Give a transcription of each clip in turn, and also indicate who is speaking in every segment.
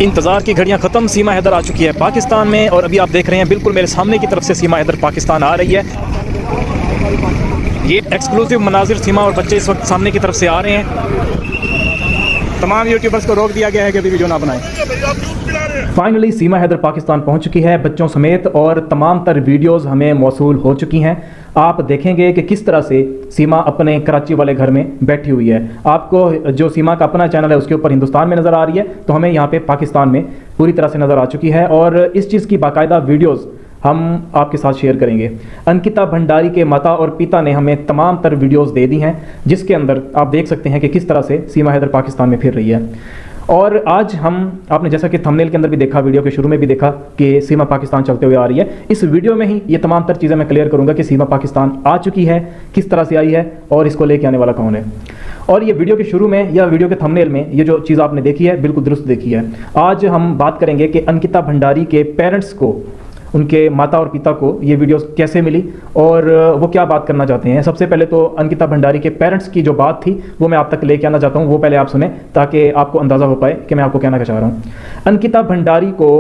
Speaker 1: इंतज़ार की घड़ियां ख़त्म, सीमा हैदर आ चुकी है पाकिस्तान में और अभी आप देख रहे हैं बिल्कुल मेरे सामने की तरफ से सीमा हैदर पाकिस्तान आ रही है। ये एक्सक्लूसिव मनाजिर सीमा और बच्चे इस वक्त सामने की तरफ से आ रहे हैं। तमाम यूट्यूबर्स को रोक दिया गया है कि अभी वीडियो ना बनाएं। फाइनली सीमा हैदर पाकिस्तान पहुंच चुकी है बच्चों समेत और तमाम तर वीडियोस हमें मौसूल हो चुकी हैं। आप देखेंगे कि किस तरह से सीमा अपने कराची वाले घर में बैठी हुई है। आपको जो सीमा का अपना चैनल है उसके ऊपर हिंदुस्तान में नज़र आ रही है, तो हमें यहाँ पे पाकिस्तान में पूरी तरह से नज़र आ चुकी है और इस चीज़ की बाकायदा वीडियोज़ हम आपके साथ शेयर करेंगे। अंकिता भंडारी के माता और पिता ने हमें तमाम तर वीडियोस दे दी हैं जिसके अंदर आप देख सकते हैं कि किस तरह से सीमा हैदर पाकिस्तान में फिर रही है। और आज हम आपने जैसा कि थंबनेल के अंदर भी देखा, वीडियो के शुरू में भी देखा कि सीमा पाकिस्तान चलते हुए आ रही है। इस वीडियो में ही ये तमाम तर चीज़ें मैं क्लियर करूंगा कि सीमा पाकिस्तान आ चुकी है, किस तरह से आई है और इसको लेके आने वाला कौन है। और ये वीडियो के शुरू में या वीडियो के थंबनेल में ये जो चीज़ आपने देखी है बिल्कुल दुरुस्त देखी है। आज हम बात करेंगे कि अंकिता भंडारी के पेरेंट्स को, उनके माता और पिता को ये वीडियो कैसे मिली और वो क्या बात करना चाहते हैं। सबसे पहले तो अंकिता भंडारी के पेरेंट्स की जो बात थी वो मैं आप तक लेके आना चाहता हूँ, वो पहले आप सुने ताकि आपको अंदाज़ा हो पाए कि मैं आपको कहना चाह रहा हूँ। अंकिता भंडारी को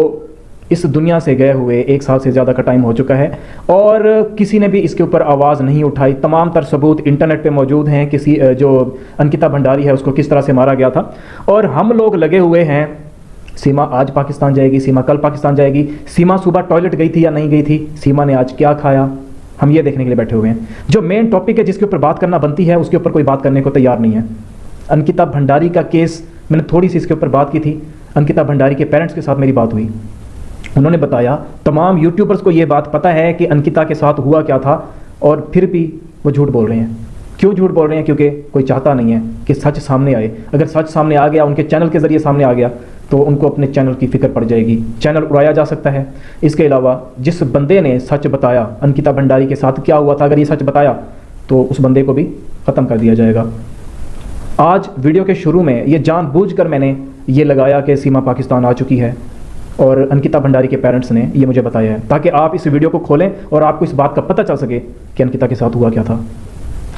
Speaker 1: इस दुनिया से गए हुए 1 साल से ज़्यादा का टाइम हो चुका है और किसी ने भी इसके ऊपर आवाज़ नहीं उठाई। तमाम तर सबूत इंटरनेट पे मौजूद हैं किसी जो अंकिता भंडारी है उसको किस तरह से मारा गया था। और हम लोग लगे हुए हैं सीमा आज पाकिस्तान जाएगी, सीमा कल पाकिस्तान जाएगी, सीमा सुबह टॉयलेट गई थी या नहीं गई थी, सीमा ने आज क्या खाया, हम ये देखने के लिए बैठे हुए हैं। जो मेन टॉपिक है जिसके ऊपर बात करना बनती है उसके ऊपर कोई बात करने को तैयार नहीं है। अंकिता भंडारी का केस मैंने थोड़ी सी इसके ऊपर बात की थी। अंकिता भंडारी के पेरेंट्स के साथ मेरी बात हुई, उन्होंने बताया तमाम यूट्यूबर्स को ये बात पता है कि अंकिता के साथ हुआ क्या था और फिर भी वो झूठ बोल रहे हैं। क्यों झूठ बोल रहे हैं? क्योंकि कोई चाहता नहीं है कि सच सामने आए। अगर सच सामने आ गया, उनके चैनल के ज़रिए सामने आ गया, तो उनको अपने चैनल की फिक्र पड़ जाएगी, चैनल उड़ाया जा सकता है। इसके अलावा जिस बंदे ने सच बताया अंकिता भंडारी के साथ क्या हुआ था, अगर ये सच बताया तो उस बंदे को भी ख़त्म कर दिया जाएगा। आज वीडियो के शुरू में ये जानबूझकर मैंने ये लगाया कि सीमा पाकिस्तान आ चुकी है और अंकिता भंडारी के पेरेंट्स ने ये मुझे बताया है ताकि आप इस वीडियो को खोलें और आपको इस बात का पता चल सके कि अंकिता के साथ हुआ क्या था।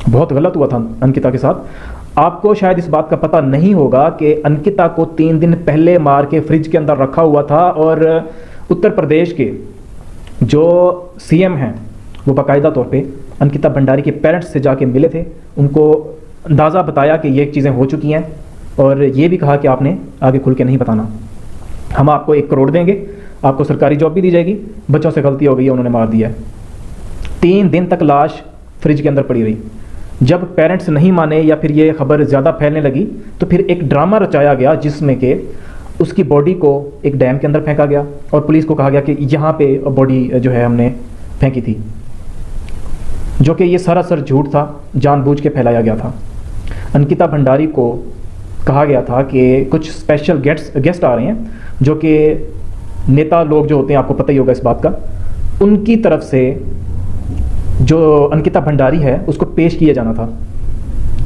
Speaker 1: बहुत गलत हुआ था अंकिता के साथ। आपको शायद इस बात का पता नहीं होगा कि अंकिता को 3 दिन पहले मार के फ्रिज के अंदर रखा हुआ था और उत्तर प्रदेश के जो सीएम हैं वो बाकायदा तौर पे अंकिता भंडारी के पेरेंट्स से जाके मिले थे, उनको अंदाज़ा बताया कि ये चीज़ें हो चुकी हैं और ये भी कहा कि आपने आगे खुल के नहीं बताना। हम आपको 1 करोड़ देंगे, आपको सरकारी जॉब भी दी जाएगी, बच्चों से गलती हो गई है, उन्होंने मार दिया है। 3 दिन तक लाश फ्रिज के अंदर पड़ी रही। जब पेरेंट्स नहीं माने या फिर ये खबर ज़्यादा फैलने लगी तो फिर एक ड्रामा रचाया गया जिसमें कि उसकी बॉडी को एक डैम के अंदर फेंका गया और पुलिस को कहा गया कि यहाँ पे बॉडी जो है हमने फेंकी थी, जो कि ये सरासर झूठ था, जानबूझ के फैलाया गया था। अंकिता भंडारी को कहा गया था कि कुछ स्पेशल गेस्ट आ रहे हैं जो कि नेता लोग जो होते हैं, आपको पता ही होगा इस बात का, उनकी तरफ से जो अंकिता भंडारी है उसको पेश किया जाना था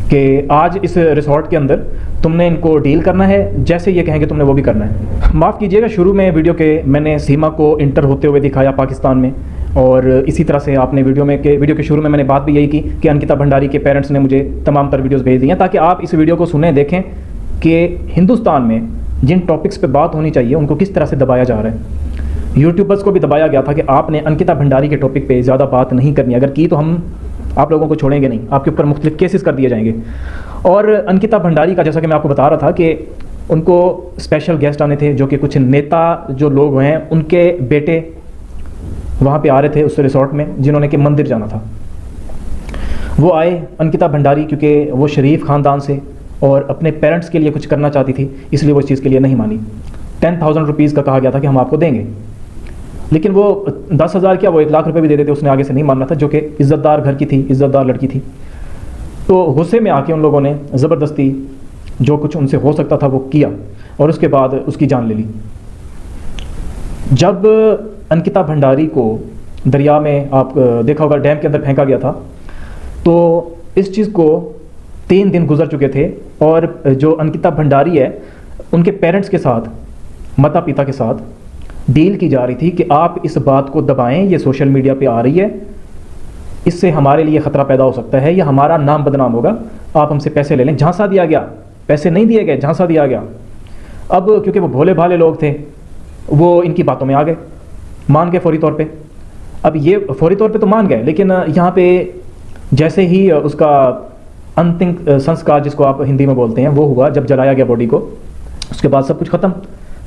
Speaker 1: कि आज इस रिसोर्ट के अंदर तुमने इनको डील करना है, जैसे ये कहेंगे तुमने वो भी करना है। माफ़ कीजिएगा, शुरू में वीडियो के मैंने सीमा को इंटर होते हुए दिखाया पाकिस्तान में और इसी तरह से आपने वीडियो के शुरू में मैंने बात भी यही की कि अंकिता भंडारी के पेरेंट्स ने मुझे तमाम तर वीडियोज़ भेज दी हैं ताकि आप इस वीडियो को सुने, देखें कि हिंदुस्तान में जिन टॉपिक्स पर बात होनी चाहिए उनको किस तरह से दबाया जा रहा है। यूट्यूबर्स को भी दबाया गया था कि आपने अंकिता भंडारी के टॉपिक पे ज़्यादा बात नहीं करनी, अगर की तो हम आप लोगों को छोड़ेंगे नहीं, आपके ऊपर मुख्तलिफ केसेस कर दिए जाएंगे। और अंकिता भंडारी का जैसा कि मैं आपको बता रहा था कि उनको स्पेशल गेस्ट आने थे जो कि कुछ नेता जो लोग हैं उनके बेटे वहाँ पे आ रहे थे उस रिसोर्ट में, जिन्होंने कि मंदिर जाना था। वो आए, अंकिता भंडारी क्योंकि वो शरीफ ख़ानदान से और अपने पेरेंट्स के लिए कुछ करना चाहती थी इसलिए वो इस चीज़ के लिए नहीं मानी। 10,000 रुपीज़ का कहा गया था कि हम आपको देंगे, लेकिन वो 10,000 क्या, वो 1 लाख रुपए भी दे देते, उसने आगे से नहीं मानना था, जो कि इज़्ज़तदार घर की थी, इज़्ज़तदार लड़की थी। तो गुस्से में आके उन लोगों ने ज़बरदस्ती जो कुछ उनसे हो सकता था वो किया और उसके बाद उसकी जान ले ली। जब अंकिता भंडारी को दरिया में, आप देखा होगा, डैम के अंदर फेंका गया था, तो इस चीज़ को 3 दिन गुजर चुके थे और जो अंकिता भंडारी है उनके पेरेंट्स के साथ, माता पिता के साथ डील की जा रही थी कि आप इस बात को दबाएं, ये सोशल मीडिया पे आ रही है, इससे हमारे लिए ख़तरा पैदा हो सकता है या हमारा नाम बदनाम होगा, आप हमसे पैसे ले लें। झांसा दिया गया, पैसे नहीं दिए गए, झांसा दिया गया। अब क्योंकि वो भोले भाले लोग थे, वो इनकी बातों में आ गए, मान गए फौरी तौर पे। अब ये फौरी तौर पे तो मान गए, लेकिन यहाँ पे जैसे ही उसका अंतिम संस्कार, जिसको आप हिंदी में बोलते हैं, वो हुआ, जब जलाया गया बॉडी को, उसके बाद सब कुछ ख़त्म।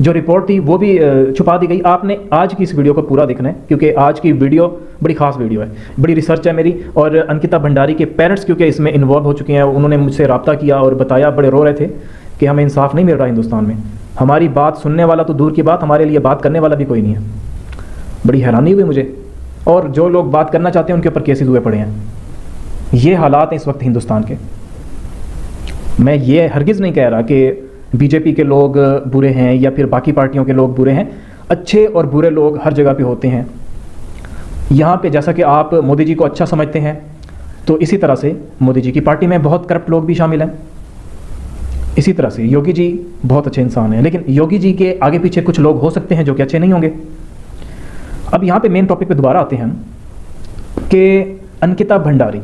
Speaker 1: जो रिपोर्ट थी वो भी छुपा दी गई। आपने आज की इस वीडियो को पूरा देखना है, क्योंकि आज की वीडियो बड़ी खास वीडियो है, बड़ी रिसर्च है मेरी। और अंकिता भंडारी के पेरेंट्स क्योंकि इसमें इन्वॉल्व हो चुके हैं, उन्होंने मुझसे रब्ता किया और बताया, बड़े रो रहे थे कि हमें इंसाफ नहीं मिल रहा हिंदुस्तान में, हमारी बात सुनने वाला तो दूर की बात, हमारे लिए बात करने वाला भी कोई नहीं है। बड़ी हैरानी हुई मुझे, और जो लोग बात करना चाहते हैं उनके ऊपर केसेस हुए पड़े हैं। ये हालात हैं इस वक्त हिंदुस्तान के। मैं ये हरगिज़ नहीं कह रहा कि बीजेपी के लोग बुरे हैं या फिर बाकी पार्टियों के लोग बुरे हैं। अच्छे और बुरे लोग हर जगह पे होते हैं। यहाँ पे जैसा कि आप मोदी जी को अच्छा समझते हैं, तो इसी तरह से मोदी जी की पार्टी में बहुत करप्ट लोग भी शामिल हैं। इसी तरह से योगी जी बहुत अच्छे इंसान हैं, लेकिन योगी जी के आगे पीछे कुछ लोग हो सकते हैं जो कि अच्छे नहीं होंगे। अब यहाँ पे मेन टॉपिक पे दोबारा आते हैं हम कि अंकिता भंडारी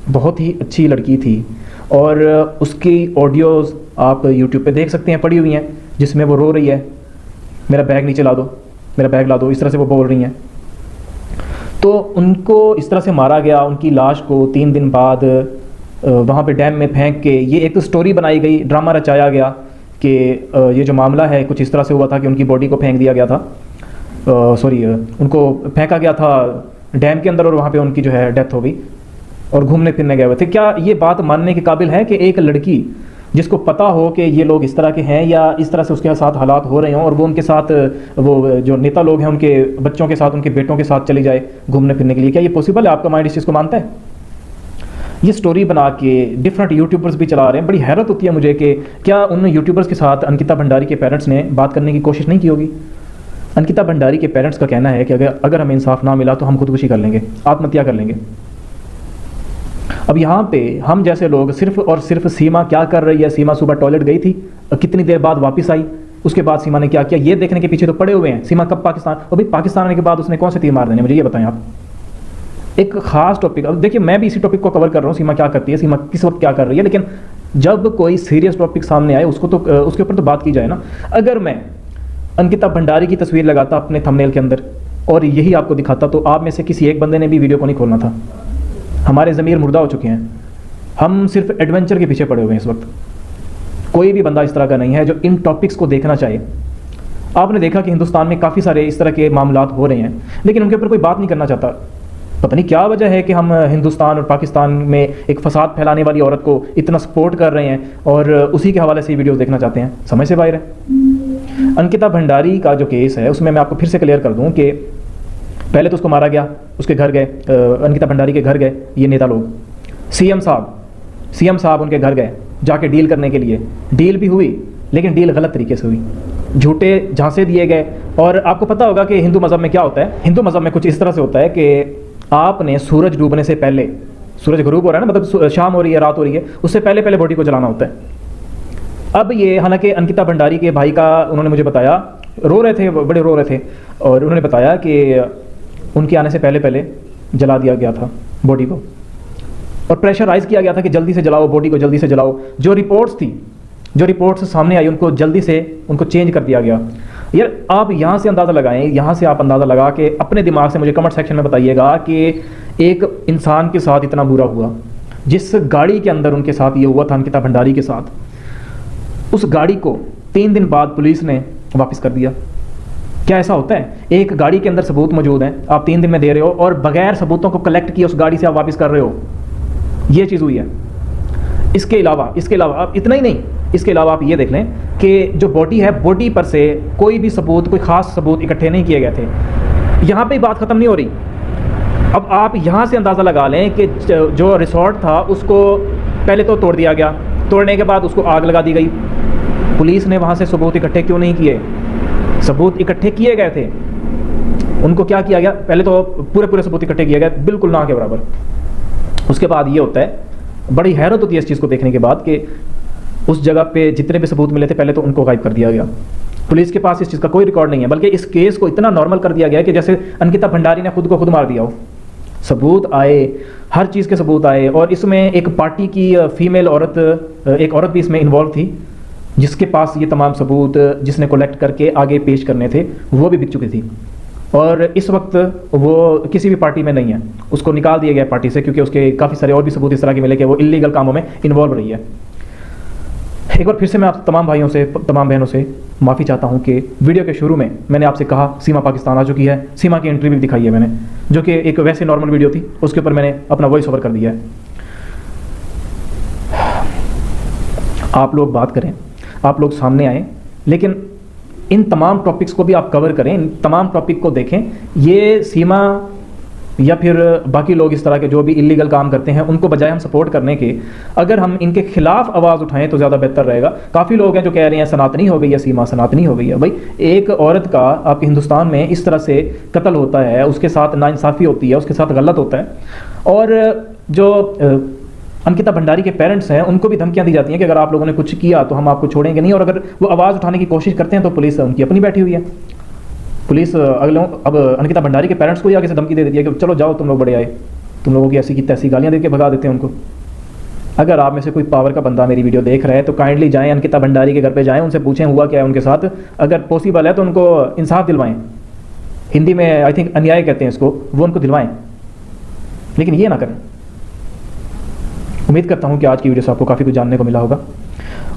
Speaker 1: बहुत ही अच्छी लड़की थी, और उसकी ऑडियोज़ आप यूट्यूब पे देख सकते हैं, पड़ी हुई हैं, जिसमें वो रो रही है, मेरा बैग नीचे ला दो, मेरा बैग ला दो, इस तरह से वो बोल रही हैं। तो उनको इस तरह से मारा गया, उनकी लाश को 3 दिन बाद वहाँ पे डैम में फेंक के, ये एक तो स्टोरी बनाई गई, ड्रामा रचाया गया कि ये जो मामला है कुछ इस तरह से हुआ था कि उनकी बॉडी को फेंक दिया गया था, उनको फेंका गया था डैम के अंदर, और वहाँ पे उनकी जो है डेथ हो गई और घूमने फिरने गए हुए थे। क्या ये बात मानने के काबिल है कि एक लड़की जिसको पता हो कि ये लोग इस तरह के हैं या इस तरह से उसके साथ हालात हो रहे हों, और वो उनके साथ, वो जो नेता लोग हैं उनके बच्चों के साथ, उनके बेटों के साथ चली जाए घूमने फिरने के लिए? क्या ये पॉसिबल है? आपका माइंड इस चीज़ को मानता है? ये स्टोरी बना के डिफरेंट यूट्यूबर्स भी चला रहे हैं। बड़ी हैरत होती है मुझे कि क्या उन यूट्यूबर्स के साथ अंकिता भंडारी के पेरेंट्स ने बात करने की कोशिश नहीं की होगी? अंकिता भंडारी के पेरेंट्स का कहना है कि अगर हमें इंसाफ ना मिला तो हम खुदकुशी कर लेंगे, आत्महत्या कर लेंगे। अब यहाँ पे हम जैसे लोग सिर्फ और सिर्फ सीमा क्या कर रही है, सीमा सुबह टॉयलेट गई थी, कितनी देर बाद वापस आई, उसके बाद सीमा ने क्या किया, ये देखने के पीछे तो पड़े हुए हैं। सीमा कब पाकिस्तान, और भाई पाकिस्तान आने के बाद उसने कौन से तीर मार देने, मुझे ये बताएं आप। एक खास टॉपिक, अब देखिए मैं भी इसी टॉपिक को कवर कर रहा हूँ, सीमा क्या करती है, सीमा किस वक्त क्या कर रही है, लेकिन जब कोई सीरियस टॉपिक सामने आए उसको तो उसके ऊपर तो बात की जाए ना। अगर मैं अंकिता भंडारी की तस्वीर लगाता अपने थंबनेल के अंदर और यही आपको दिखाता, तो आप में से किसी एक बंदे ने भी वीडियो को नहीं खोलना था। हमारे ज़मीर मुर्दा हो चुके हैं, हम सिर्फ एडवेंचर के पीछे पड़े हुए हैं इस वक्त। कोई भी बंदा इस तरह का नहीं है जो इन टॉपिक्स को देखना चाहे। आपने देखा कि हिंदुस्तान में काफ़ी सारे इस तरह के मामलात हो रहे हैं, लेकिन उनके ऊपर कोई बात नहीं करना चाहता। पता नहीं क्या वजह है कि हम हिंदुस्तान और पाकिस्तान में एक फसाद फैलाने वाली औरत को इतना सपोर्ट कर रहे हैं और उसी के हवाले से वीडियोस देखना चाहते हैं। समझ से बाहर है। अंकिता भंडारी का जो केस है उसमें मैं आपको फिर से क्लियर कर दूं कि पहले तो उसको मारा गया, उसके घर गए, अंकिता भंडारी के घर गए ये नेता लोग, सीएम साहब उनके घर गए जाके डील करने के लिए। डील भी हुई, लेकिन डील गलत तरीके से हुई, झूठे झांसे दिए गए। और आपको पता होगा कि हिंदू मज़हब में क्या होता है। हिंदू मज़हब में कुछ इस तरह से होता है कि आपने सूरज डूबने से पहले, सूरज गरूब हो रहा है ना, मतलब शाम हो रही है, रात हो रही है, उससे पहले पहले बॉडी को जलाना होता है। अब ये हालांकि अंकिता भंडारी के भाई का, उन्होंने मुझे बताया, रो रहे थे, बड़े रो रहे थे, और उन्होंने बताया कि उनके आने से पहले पहले जला दिया गया था बॉडी को, और प्रेशराइज किया गया था कि जल्दी से जलाओ बॉडी को, जल्दी से जलाओ। जो रिपोर्ट्स सामने आई उनको जल्दी से उनको चेंज कर दिया गया। यार आप यहाँ से अंदाज़ा लगाएं, यहाँ से आप अंदाज़ा लगा के अपने दिमाग से मुझे कमेंट सेक्शन में बताइएगा कि एक इंसान के साथ इतना बुरा हुआ, जिस गाड़ी के अंदर उनके साथ ये हुआ था अंकिता भंडारी के साथ, उस गाड़ी को 3 दिन बाद पुलिस ने वापस कर दिया। क्या ऐसा होता है? एक गाड़ी के अंदर सबूत मौजूद हैं, आप 3 दिन में दे रहे हो, और बगैर सबूतों को कलेक्ट किए उस गाड़ी से आप वापस कर रहे हो। ये चीज़ हुई है। इसके अलावा आप इतना ही नहीं, इसके अलावा आप ये देख लें कि जो बॉडी है, बॉडी पर से कोई भी सबूत, कोई ख़ास सबूत इकट्ठे नहीं किए गए थे। यहाँ पे बात ख़त्म नहीं हो रही। अब आप यहाँ से अंदाज़ा लगा लें कि जो रिसोर्ट था उसको पहले तो तोड़ दिया गया, तोड़ने के बाद उसको आग लगा दी गई। पुलिस ने वहाँ से सबूत इकट्ठे क्यों नहीं किए? सबूत इकट्ठे किए गए थे, उनको क्या किया गया? पहले तो पूरे सबूत इकट्ठे किए गए, बिल्कुल ना के बराबर। उसके बाद ये होता है, बड़ी हैरत होती है इस चीज़ को देखने के बाद, कि उस जगह पे जितने भी सबूत मिले थे पहले तो उनको गायब कर दिया गया। पुलिस के पास इस चीज़ का कोई रिकॉर्ड नहीं है, बल्कि इस केस को इतना नॉर्मल कर दिया गया कि जैसे अंकिता भंडारी ने खुद को खुद मार दिया हो। सबूत आए, हर चीज़ के सबूत आए, और इसमें एक पार्टी की फीमेल औरत, एक औरत भी इसमें इन्वॉल्व थी, जिसके पास ये तमाम सबूत जिसने कलेक्ट करके आगे पेश करने थे वो भी बिक चुकी थी, और इस वक्त वो किसी भी पार्टी में नहीं है, उसको निकाल दिया गया पार्टी से, क्योंकि उसके काफ़ी सारे और भी सबूत इस तरह के मिले कि वो इलीगल कामों में इन्वॉल्व रही है। एक बार फिर से मैं आप तमाम भाइयों से, तमाम बहनों से माफ़ी चाहता हूँ कि वीडियो के शुरू में मैंने आपसे कहा सीमा पाकिस्तान आ चुकी है, सीमा की एंट्री भी दिखाई है मैंने, जो कि एक वैसे नॉर्मल वीडियो थी, उसके ऊपर मैंने अपना वॉइस ओवर कर दिया है। आप लोग बात करें, आप लोग सामने आएँ, लेकिन इन तमाम टॉपिक्स को भी आप कवर करें, इन तमाम टॉपिक को देखें। ये सीमा या फिर बाकी लोग इस तरह के जो भी इलीगल काम करते हैं, उनको बजाय हम सपोर्ट करने के, अगर हम इनके खिलाफ आवाज़ उठाएं तो ज़्यादा बेहतर रहेगा। काफ़ी लोग हैं जो कह रहे हैं सनातनी हो गई है सीमा, सनातनी हो गई है। भाई, एक औरत का आपके हिंदुस्तान में इस तरह से कत्ल होता है, उसके साथ नाइंसाफ़ी होती है, उसके साथ गलत होता है, और जो अंकिता भंडारी के पेरेंट्स हैं उनको भी धमकियां दी जाती हैं कि अगर आप लोगों ने कुछ किया तो हम आपको छोड़ेंगे नहीं, और अगर वो आवाज़ उठाने की कोशिश करते हैं तो पुलिस उनकी अपनी बैठी हुई है। पुलिस अगले अब अंकिता भंडारी के पेरेंट्स को ही आगे से धमकी दे देती है कि चलो जाओ, तुम लोग बड़े आए, तुम लोगों की ऐसी की तैसी गालियाँ दे के भगा देते हैं उनको। अगर आप में से कोई पावर का बंदा मेरी वीडियो देख रहा है तो काइंडली जाएँ अंकिता भंडारी के घर पर जाएँ, उनसे पूछें हुआ क्या है उनके साथ, अगर पॉसिबल है तो उनको इंसाफ दिलवाएँ। हिंदी में आई थिंक अन्याय कहते हैं इसको, वो उनको दिलवाएँ, लेकिन ये ना करें। उम्मीद करता हूँ कि आज की वीडियो से आपको काफ़ी कुछ जानने को मिला होगा।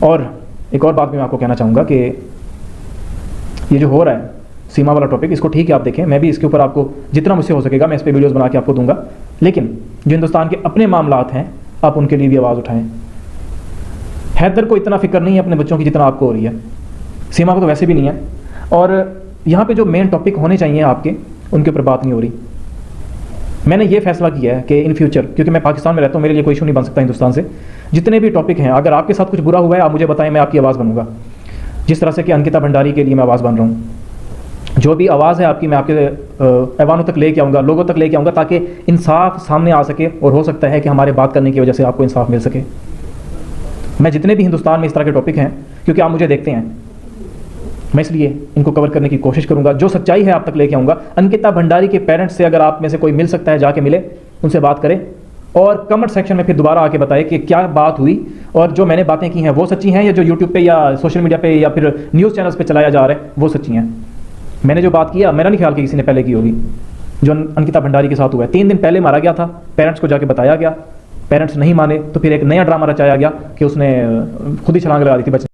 Speaker 1: और एक और बात भी मैं आपको कहना चाहूँगा कि ये जो हो रहा है सीमा वाला टॉपिक, इसको ठीक है आप देखें, मैं भी इसके ऊपर आपको जितना मुझसे हो सकेगा मैं इस पर वीडियोज़ बना के आपको दूंगा, लेकिन जो हिंदुस्तान के अपने मामलात हैं आप उनके लिए भी आवाज़ उठाएँ। हैदर को इतना फिक्र नहीं है अपने बच्चों की जितना आपको हो रही है, सीमा को तो वैसे भी नहीं है, और यहाँ पर जो मेन टॉपिक होने चाहिए आपके, उनके ऊपर बात नहीं हो रही। मैंने ये फैसला किया है कि इन फ्यूचर, क्योंकि मैं पाकिस्तान में रहता हूँ, मेरे लिए कोई इशू नहीं बन सकता हिंदुस्तान से, जितने भी टॉपिक हैं अगर आपके साथ कुछ बुरा हुआ है आप मुझे बताएं, मैं आपकी आवाज़ बनूंगा। जिस तरह से कि अंकिता भंडारी के लिए मैं आवाज़ बन रहा हूँ, जो भी आवाज़ है आपकी मैं आपके ऐवानों तक लेके आऊँगा, लोगों तक लेके आऊँगा, ताकि इंसाफ सामने आ सके, और हो सकता है कि हमारे बात करने की वजह से आपको इंसाफ मिल सके। मैं जितने भी हिंदुस्तान में इस तरह के टॉपिक हैं, क्योंकि आप मुझे देखते हैं, मैं इसलिए इनको कवर करने की कोशिश करूंगा, जो सच्चाई है आप तक लेके आऊँगा। अंकिता भंडारी के पेरेंट्स से अगर आप में से कोई मिल सकता है जाके मिले, उनसे बात करें, और कमेंट सेक्शन में फिर दोबारा आके बताएं कि क्या बात हुई, और जो मैंने बातें की हैं वो सच्ची हैं, या जो यूट्यूब पे या सोशल मीडिया पे या फिर न्यूज़ चैनल्स पे चलाया जा रहा है वो सच्ची हैं। मैंने जो बात किया, मेरा नहीं ख्याल कि किसी ने पहले की होगी। जो अंकिता भंडारी के साथ हुआ है, 3 दिन पहले मारा गया था, पेरेंट्स को जाके बताया गया, पेरेंट्स नहीं माने तो फिर एक नया ड्रामा रचाया गया कि उसने खुद ही छलांग लगा दी थी बच्चे